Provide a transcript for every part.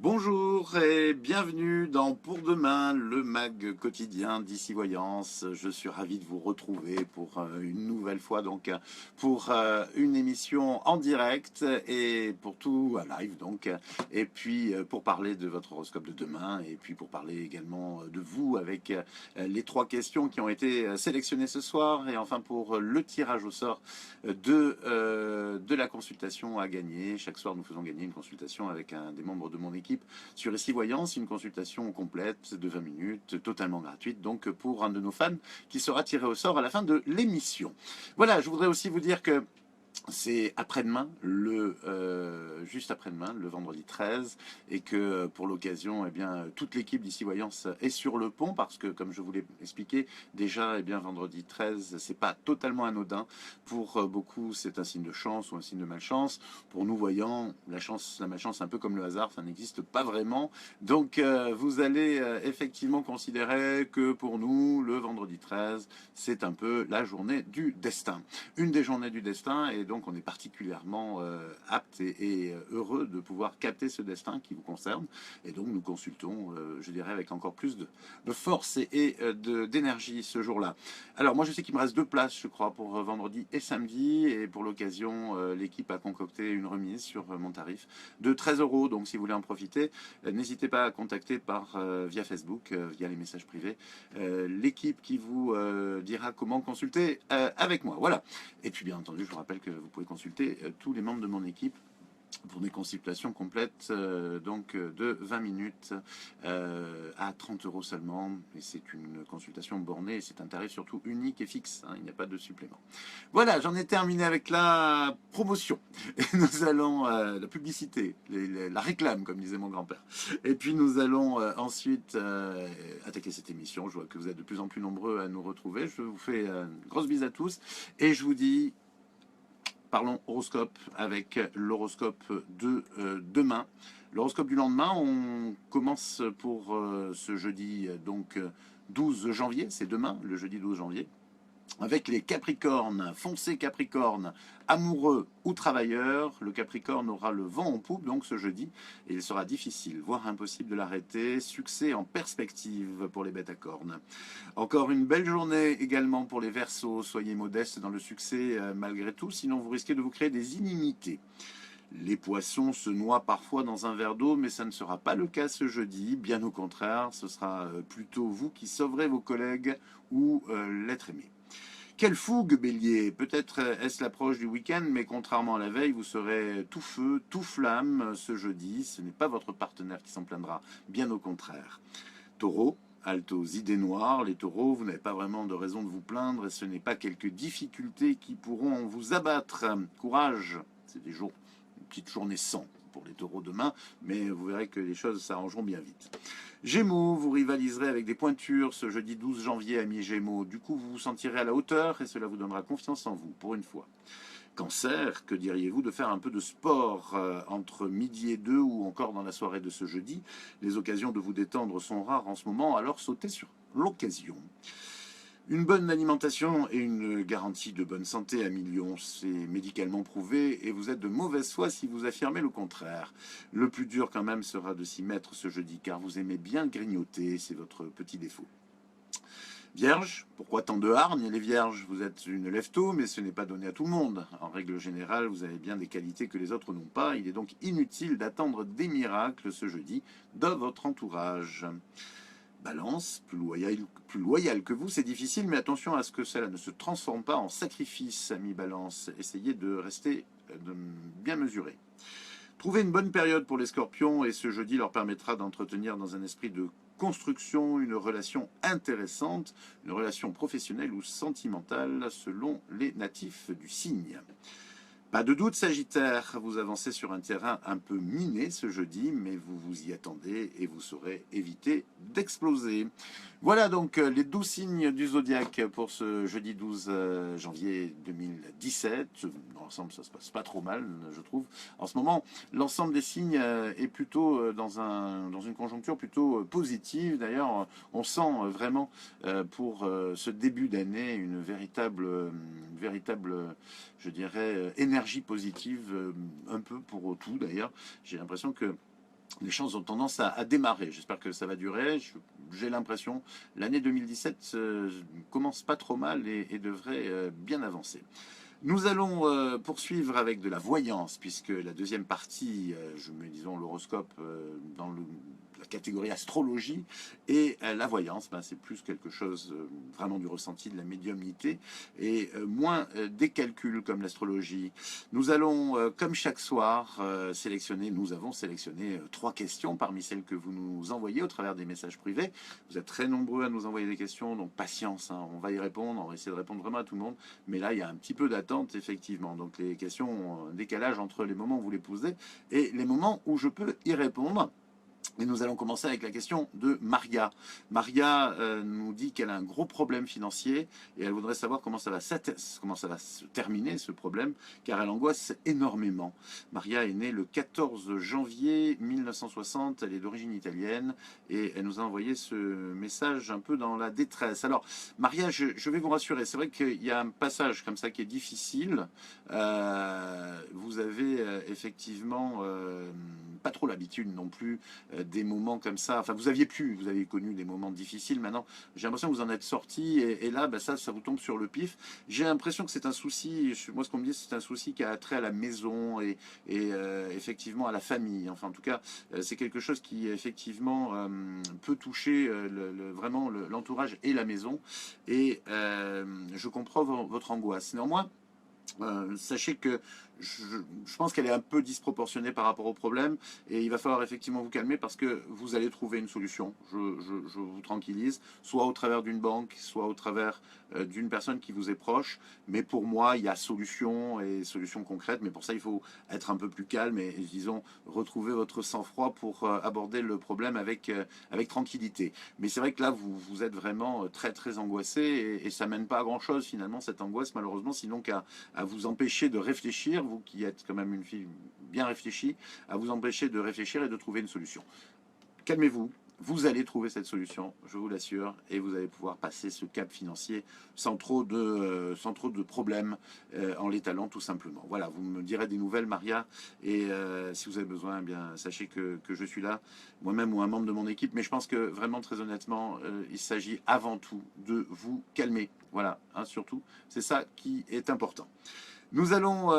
Bonjour et bienvenue dans Pour Demain, le mag quotidien d'Ici Voyance. Je suis ravi de vous retrouver pour une nouvelle fois, pour une émission en direct et pour tout un live et puis pour parler de votre horoscope de demain et puis pour parler également de vous avec les trois questions qui ont été sélectionnées ce soir et enfin pour le tirage au sort de la consultation à gagner. Chaque soir, nous faisons gagner une consultation avec un des membres de mon équipe sur Ici Voyance, une consultation complète de 20 minutes, totalement gratuite, donc pour un de nos fans qui sera tiré au sort à la fin de l'émission. Voilà, je voudrais aussi vous dire que c'est après-demain, juste après-demain, le vendredi 13, et que pour l'occasion, eh bien, toute l'équipe d'Ici Voyance est sur le pont, parce que, comme je vous l'ai expliqué, déjà, eh bien, vendredi 13, c'est pas totalement anodin. Pour beaucoup, c'est un signe de chance ou un signe de malchance. Pour nous, voyants, la chance, la malchance, un peu comme le hasard, ça n'existe pas vraiment. Donc, vous allez effectivement considérer que pour nous, le vendredi 13, c'est un peu la journée du destin. Une des journées du destin, et donc on est particulièrement apte et heureux de pouvoir capter ce destin qui vous concerne. Et donc nous consultons, je dirais, avec encore plus de force d'énergie ce jour-là. Alors moi je sais qu'il me reste 2 places, je crois, pour vendredi et samedi. Et pour l'occasion, l'équipe a concocté une remise sur mon tarif de 13 euros. Donc si vous voulez en profiter, n'hésitez pas à contacter via Facebook, via les messages privés, l'équipe qui vous dira comment consulter avec moi. Voilà. Et puis bien entendu, je vous rappelle que vous pouvez consulter tous les membres de mon équipe pour des consultations complètes de 20 minutes à 30 euros seulement. Et c'est une consultation bornée et c'est un tarif surtout unique et fixe. Hein, il n'y a pas de supplément. Voilà, j'en ai terminé avec la promotion. Et nous allons, la publicité, la réclame, comme disait mon grand-père. Et puis nous allons ensuite attaquer cette émission. Je vois que vous êtes de plus en plus nombreux à nous retrouver. Je vous fais une grosse bise à tous et je vous dis parlons horoscope avec l'horoscope de demain. L'horoscope du lendemain, on commence pour ce jeudi 12 janvier, c'est demain, le jeudi 12 janvier, avec les Capricornes, foncez Capricorne, amoureux ou travailleur, le Capricorne aura le vent en poupe donc ce jeudi et il sera difficile, voire impossible de l'arrêter. Succès en perspective pour les bêtes à cornes. Encore une belle journée également pour les Verseaux, soyez modestes dans le succès malgré tout, sinon vous risquez de vous créer des inimitiés. Les poissons se noient parfois dans un verre d'eau, mais ça ne sera pas le cas ce jeudi. Bien au contraire, ce sera plutôt vous qui sauverez vos collègues ou l'être aimé. Quelle fougue, Bélier! Peut-être est-ce l'approche du week-end, mais contrairement à la veille, vous serez tout feu, tout flamme ce jeudi. Ce n'est pas votre partenaire qui s'en plaindra, bien au contraire. Taureau, halte aux idées noires. Les taureaux, vous n'avez pas vraiment de raison de vous plaindre et ce n'est pas quelques difficultés qui pourront vous abattre. Courage, c'est une petite journée sans pour les taureaux demain, mais vous verrez que les choses s'arrangeront bien vite. Gémeaux, vous rivaliserez avec des pointures ce jeudi 12 janvier à mi-Gémeaux. Du coup, vous vous sentirez à la hauteur et cela vous donnera confiance en vous, pour une fois. Cancer, que diriez-vous de faire un peu de sport entre midi et 2 ou encore dans la soirée de ce jeudi? Les occasions de vous détendre sont rares en ce moment, alors sautez sur l'occasion. Une bonne alimentation et une garantie de bonne santé à millions, c'est médicalement prouvé et vous êtes de mauvaise foi si vous affirmez le contraire. Le plus dur quand même sera de s'y mettre ce jeudi car vous aimez bien grignoter, c'est votre petit défaut. Vierge, pourquoi tant de hargne? Les vierges, vous êtes une lève-tôt, mais ce n'est pas donné à tout le monde. En règle générale, vous avez bien des qualités que les autres n'ont pas. Il est donc inutile d'attendre des miracles ce jeudi dans votre entourage. Balance, plus loyal que vous, c'est difficile, mais attention à ce que cela ne se transforme pas en sacrifice, ami Balance. Essayez de rester bien mesuré. Trouvez une bonne période pour les scorpions et ce jeudi leur permettra d'entretenir dans un esprit de construction une relation intéressante, une relation professionnelle ou sentimentale selon les natifs du signe. Pas de doute, Sagittaire, vous avancez sur un terrain un peu miné ce jeudi, mais vous vous y attendez et vous saurez éviter d'exploser. Voilà donc les 12 signes du zodiaque pour ce jeudi 12 janvier 2017. Dans l'ensemble, ça se passe pas trop mal, je trouve. En ce moment, l'ensemble des signes est plutôt dans une conjoncture plutôt positive. D'ailleurs, on sent vraiment pour ce début d'année une véritable je dirais, énergie positive, un peu pour tout d'ailleurs. J'ai l'impression que les chances ont tendance à démarrer. J'espère que ça va durer. J'ai l'impression, l'année 2017 commence pas trop mal et devrait bien avancer. Nous allons poursuivre avec de la voyance, puisque la deuxième partie, je mets disons l'horoscope dans la catégorie astrologie, et la voyance, ben, c'est plus quelque chose vraiment du ressenti, de la médiumnité, et moins des calculs comme l'astrologie. Nous allons, comme chaque soir, nous avons sélectionné trois questions parmi celles que vous nous envoyez au travers des messages privés. Vous êtes très nombreux à nous envoyer des questions, donc patience, hein, on va y répondre, on va essayer de répondre vraiment à tout le monde. Mais là, il y a un petit peu d'attente, effectivement. Donc les questions ont un décalage entre les moments où vous les posez et les moments où je peux y répondre. Et nous allons commencer avec la question de Maria. Maria nous dit qu'elle a un gros problème financier et elle voudrait savoir comment ça va se terminer, ce problème, car elle angoisse énormément. Maria est née le 14 janvier 1960, elle est d'origine italienne et elle nous a envoyé ce message un peu dans la détresse. Alors, Maria, je vais vous rassurer, c'est vrai qu'il y a un passage comme ça qui est difficile. Vous avez effectivement pas trop l'habitude non plus des moments comme ça. Enfin, vous avez connu des moments difficiles. Maintenant, j'ai l'impression que vous en êtes sorti et là, ben, ça vous tombe sur le pif. J'ai l'impression que c'est un souci. Moi, ce qu'on me dit, c'est un souci qui a trait à la maison et effectivement à la famille. Enfin, en tout cas, c'est quelque chose qui effectivement peut toucher vraiment l'entourage et la maison. Et je comprends votre angoisse. Néanmoins, sachez que je pense qu'elle est un peu disproportionnée par rapport au problème et il va falloir effectivement vous calmer parce que vous allez trouver une solution. Je vous tranquillise, soit au travers d'une banque, soit au travers d'une personne qui vous est proche. Mais pour moi, il y a solution et solution concrète. Mais pour ça, il faut être un peu plus calme et disons, retrouver votre sang-froid pour aborder le problème avec tranquillité. Mais c'est vrai que là, vous êtes vraiment très, très angoissé et ça mène pas à grand-chose finalement, cette angoisse, malheureusement, sinon qu'à vous empêcher de réfléchir, vous qui êtes quand même une fille bien réfléchie, à vous empêcher de réfléchir et de trouver une solution. Calmez-vous, vous allez trouver cette solution, je vous l'assure, et vous allez pouvoir passer ce cap financier sans trop de problèmes, en l'étalant tout simplement. Voilà, vous me direz des nouvelles, Maria, et si vous avez besoin, eh bien, sachez que je suis là, moi-même ou un membre de mon équipe, mais je pense que vraiment, très honnêtement, il s'agit avant tout de vous calmer. Voilà, hein, surtout, c'est ça qui est important. Nous allons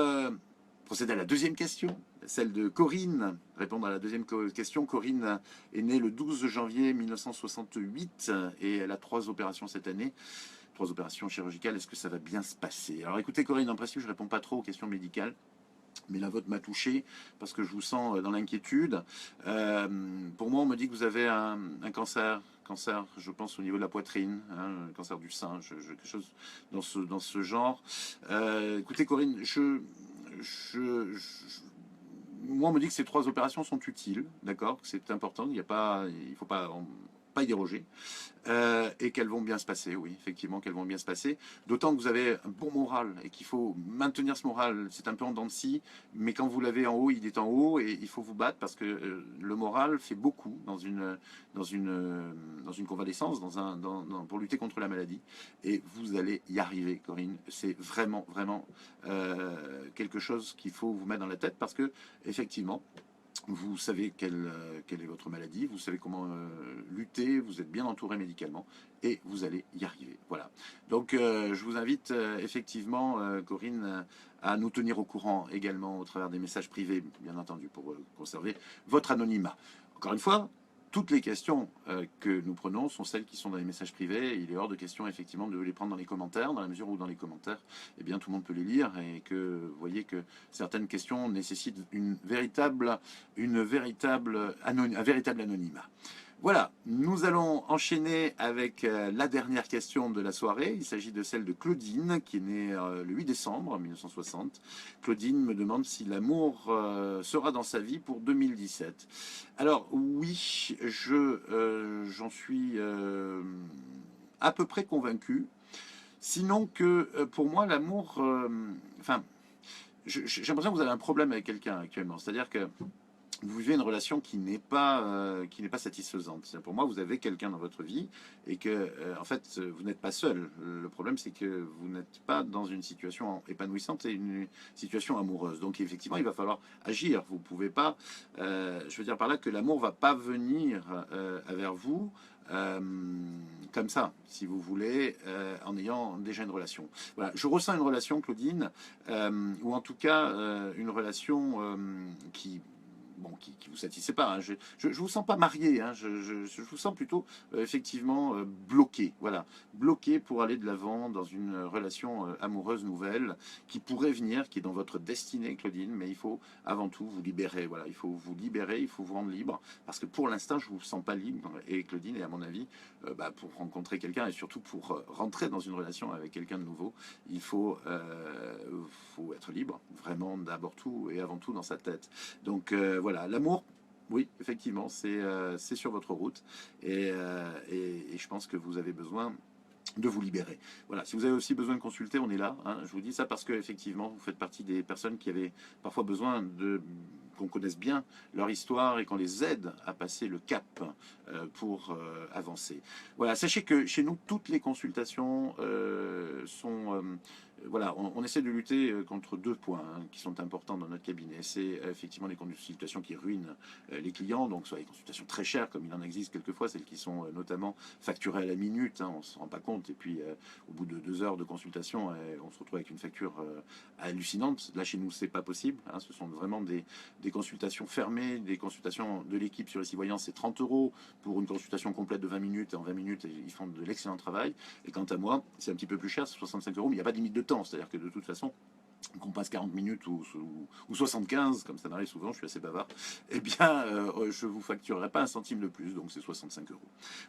procéder à la deuxième question, celle de Corinne. Répondre à la deuxième question. Corinne est née le 12 janvier 1968 et elle a 3 opérations cette année. 3 opérations chirurgicales. Est-ce que ça va bien se passer? Alors écoutez Corinne, en principe je ne réponds pas trop aux questions médicales. Mais la vôtre m'a touché parce que je vous sens dans l'inquiétude. Pour moi, on me dit que vous avez un cancer, je pense au niveau de la poitrine, hein, un cancer du sein, quelque chose dans ce genre. Écoutez, Corinne, moi, on me dit que ces 3 opérations sont utiles, d'accord, que c'est important, il ne faut pas y déroger. Et qu'elles vont bien se passer, oui, effectivement, qu'elles vont bien se passer. D'autant que vous avez un bon moral et qu'il faut maintenir ce moral. C'est un peu en dents de scie, mais quand vous l'avez en haut, il est en haut et il faut vous battre parce que le moral fait beaucoup dans une convalescence, pour lutter contre la maladie. Et vous allez y arriver, Corinne. C'est vraiment, vraiment quelque chose qu'il faut vous mettre dans la tête parce que, effectivement, vous savez quelle est votre maladie, vous savez comment lutter, vous êtes bien entouré médicalement et vous allez y arriver. Voilà. Donc je vous invite effectivement, Corinne, à nous tenir au courant également au travers des messages privés, bien entendu, pour conserver votre anonymat. Encore une fois, toutes les questions que nous prenons sont celles qui sont dans les messages privés. Il est hors de question effectivement de les prendre dans les commentaires, dans la mesure où dans les commentaires, eh bien, tout le monde peut les lire et que vous voyez que certaines questions nécessitent un véritable anonymat. Voilà, nous allons enchaîner avec la dernière question de la soirée. Il s'agit de celle de Claudine, qui est née le 8 décembre 1960. Claudine me demande si l'amour sera dans sa vie pour 2017. Alors oui, j'en suis à peu près convaincu. Sinon que pour moi, l'amour... j'ai l'impression que vous avez un problème avec quelqu'un actuellement. C'est-à-dire que vous vivez une relation qui n'est pas satisfaisante. Pour moi, vous avez quelqu'un dans votre vie et que, en fait, vous n'êtes pas seul. Le problème, c'est que vous n'êtes pas dans une situation épanouissante et une situation amoureuse. Donc, effectivement, il va falloir agir. Vous pouvez pas, je veux dire par là que l'amour va pas venir vers vous. euh, Comme ça, si vous voulez, en ayant déjà une relation. Voilà, je ressens une relation, Claudine, ou en tout cas une relation qui bon, qui vous satisfait pas. Hein. Je vous sens pas marié. Hein. Je vous sens plutôt effectivement bloqué. Voilà, bloqué pour aller de l'avant dans une relation amoureuse nouvelle qui pourrait venir, qui est dans votre destinée, Claudine. Mais il faut avant tout vous libérer. Voilà, il faut vous libérer, il faut vous rendre libre parce que pour l'instant, je vous sens pas libre. Et Claudine, et à mon avis, pour rencontrer quelqu'un et surtout pour rentrer dans une relation avec quelqu'un de nouveau, il faut être libre, vraiment d'abord tout et avant tout dans sa tête. Donc voilà, l'amour, oui, effectivement, c'est sur votre route et je pense que vous avez besoin de vous libérer. Voilà, si vous avez aussi besoin de consulter, on est là. Hein. Je vous dis ça parce que effectivement, vous faites partie des personnes qui avaient parfois besoin de qu'on connaisse bien leur histoire et qu'on les aide à passer le cap pour avancer. Voilà, sachez que chez nous, toutes les consultations sont voilà, on essaie de lutter contre deux points hein, qui sont importants dans notre cabinet. C'est effectivement les consultations qui ruinent les clients, donc soit les consultations très chères, comme il en existe quelquefois, celles qui sont notamment facturées à la minute, hein, on ne se rend pas compte, et puis au bout de 2 heures de consultation, on se retrouve avec une facture hallucinante. Là, chez nous, c'est pas possible. Hein, ce sont vraiment des consultations fermées, des consultations de l'équipe sur les voyants, c'est 30 euros pour une consultation complète de 20 minutes, et en 20 minutes, ils font de l'excellent travail. Et quant à moi, c'est un petit peu plus cher, c'est 65 euros, mais il n'y a pas de limite de temps, c'est-à-dire que de toute façon, qu'on passe 40 minutes ou 75, comme ça m'arrive souvent, je suis assez bavard, eh bien, je ne vous facturerai pas un centime de plus, donc c'est 65 euros.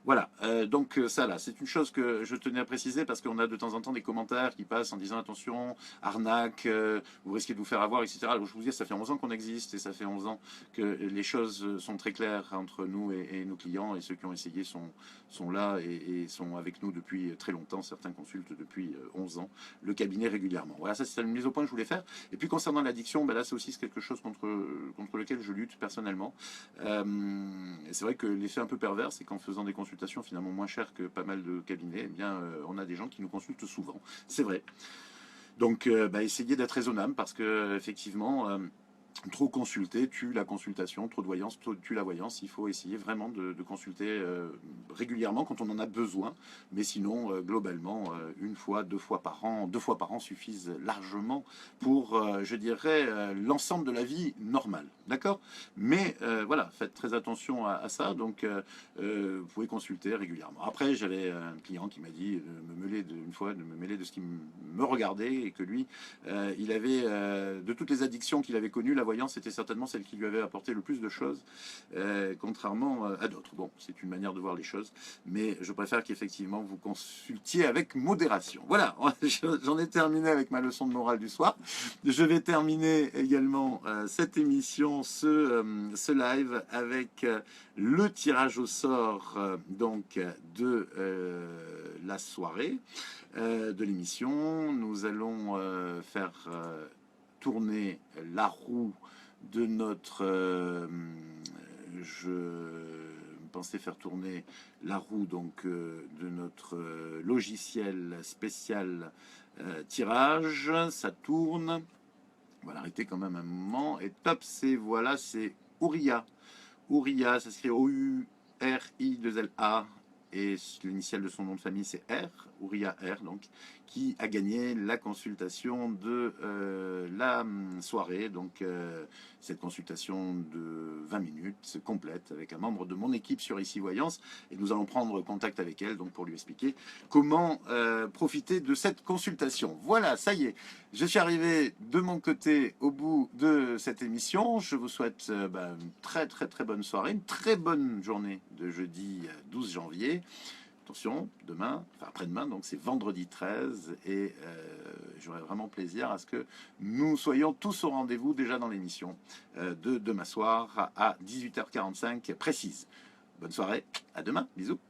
Voilà, donc ça là, c'est une chose que je tenais à préciser parce qu'on a de temps en temps des commentaires qui passent en disant attention, arnaque, vous risquez de vous faire avoir, etc. Alors je vous dis, ça fait 11 ans qu'on existe et ça fait 11 ans que les choses sont très claires entre nous et nos clients et ceux qui ont essayé sont là et sont avec nous depuis très longtemps. Certains consultent depuis 11 ans le cabinet régulièrement. Voilà, ça c'est une mise au point que je voulais faire. Et puis concernant l'addiction, ben là c'est aussi quelque chose contre lequel je lutte personnellement. C'est vrai que l'effet un peu pervers, c'est qu'en faisant des consultations finalement moins chères que pas mal de cabinets, eh bien on a des gens qui nous consultent souvent. C'est vrai. Donc essayez d'être raisonnable parce que effectivement trop consulter tue la consultation, trop de voyance tue la voyance. Il faut essayer vraiment de consulter régulièrement quand on en a besoin, mais sinon, globalement, une fois, 2 fois par an suffisent largement pour, je dirais, l'ensemble de la vie normale. D'accord. Mais voilà, faites très attention à ça. Donc, vous pouvez consulter régulièrement. Après, j'avais un client qui m'a dit une fois de me mêler de ce qui me regardait et que lui, il avait, de toutes les addictions qu'il avait connues, la voyance était certainement celle qui lui avait apporté le plus de choses, contrairement à d'autres. Bon, c'est une manière de voir les choses, mais je préfère qu'effectivement vous consultiez avec modération. Voilà, j'en ai terminé avec ma leçon de morale du soir. Je vais terminer également cette émission, ce live, avec le tirage au sort donc de la soirée, de l'émission. Nous allons faire tourner la roue de notre... je pensais faire tourner la roue donc de notre logiciel spécial tirage. Ça tourne. On va l'arrêter quand même un moment. Et top, voilà, c'est Ouria. Ouria, ça s'écrit O-U-R-I-2-L-A. Et l'initiale de son nom de famille, c'est R, Ouria R, donc, qui a gagné la consultation de la soirée. Donc, cette consultation de 20 minutes complète avec un membre de mon équipe sur Ici Voyance. Et nous allons prendre contact avec elle donc, pour lui expliquer comment profiter de cette consultation. Voilà, ça y est, je suis arrivé de mon côté au bout de cette émission. Je vous souhaite une très très très bonne soirée, une très bonne journée de jeudi 12 janvier. Attention, demain, enfin après-demain, donc c'est vendredi 13 et j'aurai vraiment plaisir à ce que nous soyons tous au rendez-vous déjà dans l'émission de demain soir à 18h45 précise. Bonne soirée, à demain, bisous.